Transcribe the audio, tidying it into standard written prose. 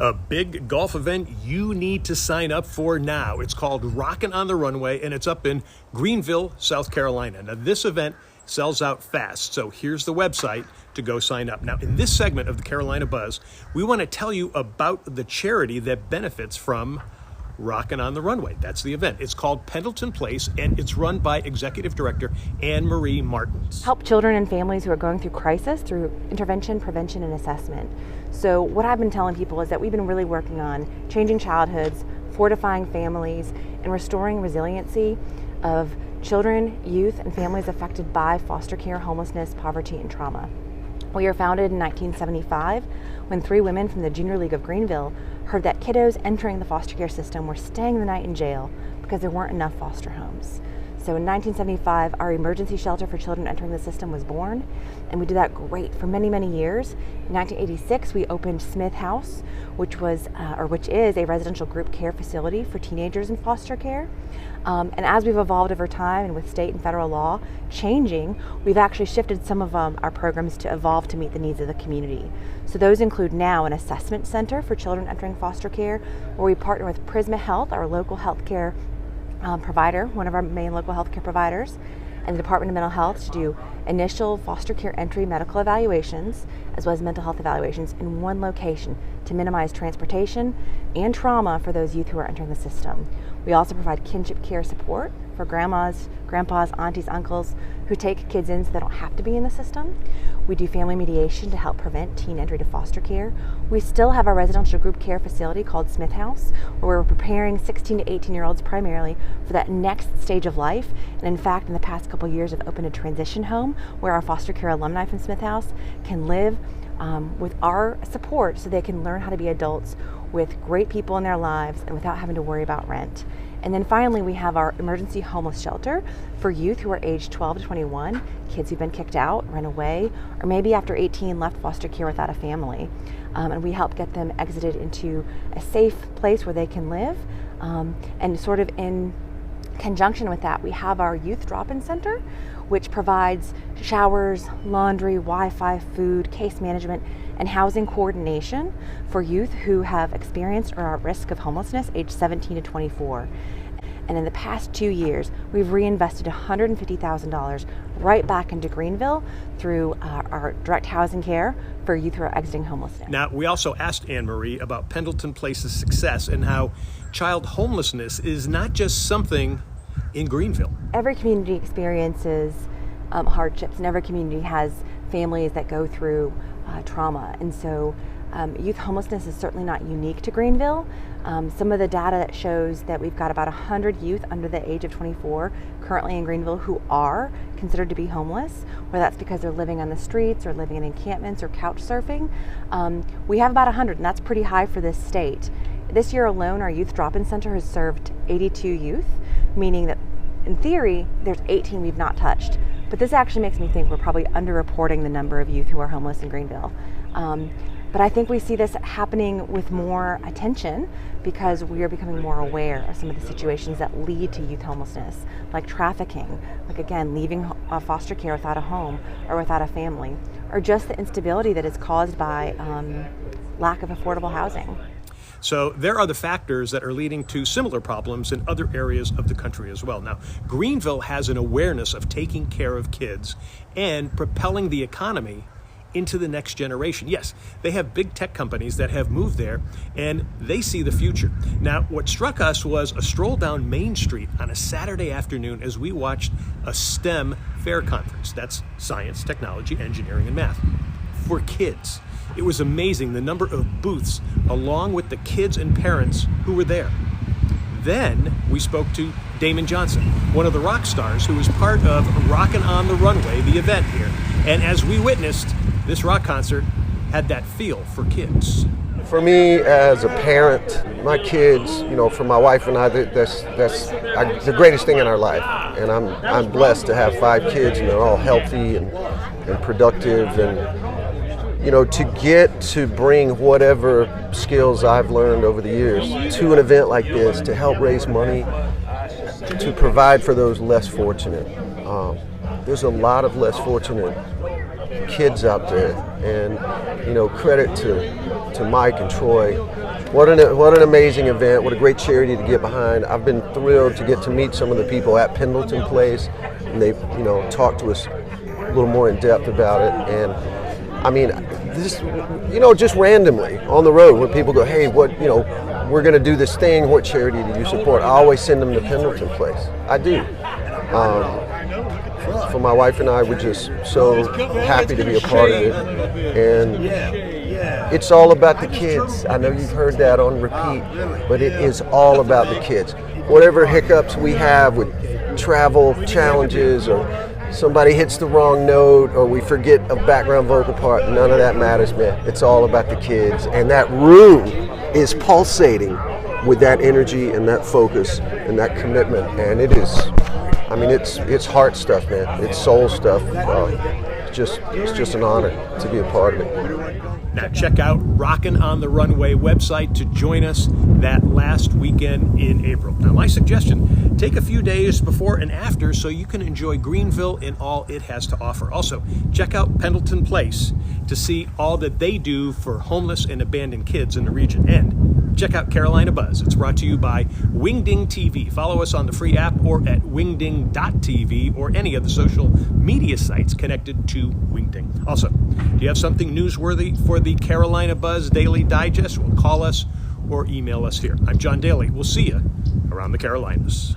a big golf event you need to sign up for now. It's called Rockn on the Runway, and it's up in Greenville, South Carolina. Now, this event sells out fast, so here's the website to go sign up. Now, in this segment of the Carolina Buzz, we want to tell you about the charity that benefits from Rockn on the Runway. That's the event. It's called Pendleton Place, and it's run by Executive Director Anne-Marie Martins. Help children and families who are going through crisis through intervention, prevention, and assessment. So what I've been telling people is that we've been really working on changing childhoods, fortifying families, and restoring resiliency of children, youth, and families affected by foster care, homelessness, poverty, and trauma. We were founded in 1975 when 3 women from the Junior League of Greenville heard that kiddos entering the foster care system were staying the night in jail because there weren't enough foster homes. So in 1975, our emergency shelter for children entering the system was born, and we did that great for many, many years. In 1986, we opened Smith House, which is a residential group care facility for teenagers in foster care. And as we've evolved over time and with state and federal law changing, we've actually shifted some of our programs to evolve to meet the needs of the community. So those include now an assessment center for children entering foster care, where we partner with Prisma Health, our local healthcare provider, one of our main local healthcare providers, and the Department of Mental Health to do initial foster care entry medical evaluations as well as mental health evaluations in one location to minimize transportation and trauma for those youth who are entering the system. We also provide kinship care support for grandmas, grandpas, aunties, uncles who take kids in so they don't have to be in the system. We do family mediation to help prevent teen entry to foster care. We still have our residential group care facility called Smith House, where we're preparing 16 to 18-year-olds primarily for that next stage of life. And in fact, in the past couple of years, have opened a transition home where our foster care alumni from Smith House can live with our support so they can learn how to be adults with great people in their lives and without having to worry about rent. And then finally, we have our emergency homeless shelter for youth who are aged 12 to 21, kids who've been kicked out, run away, or maybe after 18 left foster care without a family. And we help get them exited into a safe place where they can live. And sort of in conjunction with that, we have our youth drop-in center, which provides showers, laundry, Wi-Fi, food, case management, and housing coordination for youth who have experienced or are at risk of homelessness aged 17 to 24. And in the past 2 years, we've reinvested $150,000 right back into Greenville through our direct housing care for youth who are exiting homelessness. Now, we also asked Anne-Marie about Pendleton Place's success and how child homelessness is not just something in Greenville. Every community experiences hardships, and every community has families that go through trauma. And so youth homelessness is certainly not unique to Greenville. Some of the data that shows that we've got about 100 youth under the age of 24 currently in Greenville who are considered to be homeless, whether that's because they're living on the streets or living in encampments or couch surfing. We have about 100, and that's pretty high for this state. This year alone, our youth drop-in center has served 82 youth, meaning that in theory, there's 18 we've not touched. But this actually makes me think we're probably underreporting the number of youth who are homeless in Greenville. But I think we see this happening with more attention because we are becoming more aware of some of the situations that lead to youth homelessness, like trafficking, like again, leaving foster care without a home or without a family, or just the instability that is caused by lack of affordable housing. So there are the factors that are leading to similar problems in other areas of the country as well. Now, Greenville has an awareness of taking care of kids and propelling the economy into the next generation. Yes, they have big tech companies that have moved there and they see the future. Now, what struck us was a stroll down Main Street on a Saturday afternoon as we watched a STEM fair conference. That's science, technology, engineering, and math for kids. It was amazing the number of booths along with the kids and parents who were there. Then we spoke to Damon Johnson, one of the rock stars who was part of Rockn on the Runway, the event here. And as we witnessed, this rock concert had that feel for kids. For me, as a parent, my kids, for my wife and I, that's the greatest thing in our life. And I'm blessed to have 5 kids, and they're all healthy and productive, and to get to bring whatever skills I've learned over the years to an event like this to help raise money to provide for those less fortunate. There's a lot of less fortunate kids out there. And, you know, credit to Mike and Troy. What an amazing event. What a great charity to get behind. I've been thrilled to get to meet some of the people at Pendleton Place, and they've, you know, talked to us a little more in depth about it. And I mean, this, you know, just randomly on the road when people go, hey, what, you know, we're going to do this thing, what charity do you support? I always send them to Pendleton Place. I do. For my wife and I, we're just so happy to be a part of it. And it's all about the kids. I know you've heard that on repeat, but it is all about the kids. Whatever hiccups we have with travel challenges, or somebody hits the wrong note, or we forget a background vocal part, none of that matters, man. It's all about the kids. And that room is pulsating with that energy and that focus and that commitment. And it is, I mean, it's heart stuff, man. It's soul stuff. It's just an honor to be a part of it. Now check out Rockn on the Runway website to join us that last weekend in April. Now my suggestion, take a few days before and after so you can enjoy Greenville and all it has to offer. Also, check out Pendleton Place to see all that they do for homeless and abandoned kids in the region. And check out Carolina Buzz. It's brought to you by Wingding TV. Follow us on the free app or at wingding.tv or any of the social media sites connected to Wingding. Also, do you have something newsworthy for the Carolina Buzz Daily Digest? Well, call us or email us here. I'm John Daly. We'll see you around the Carolinas.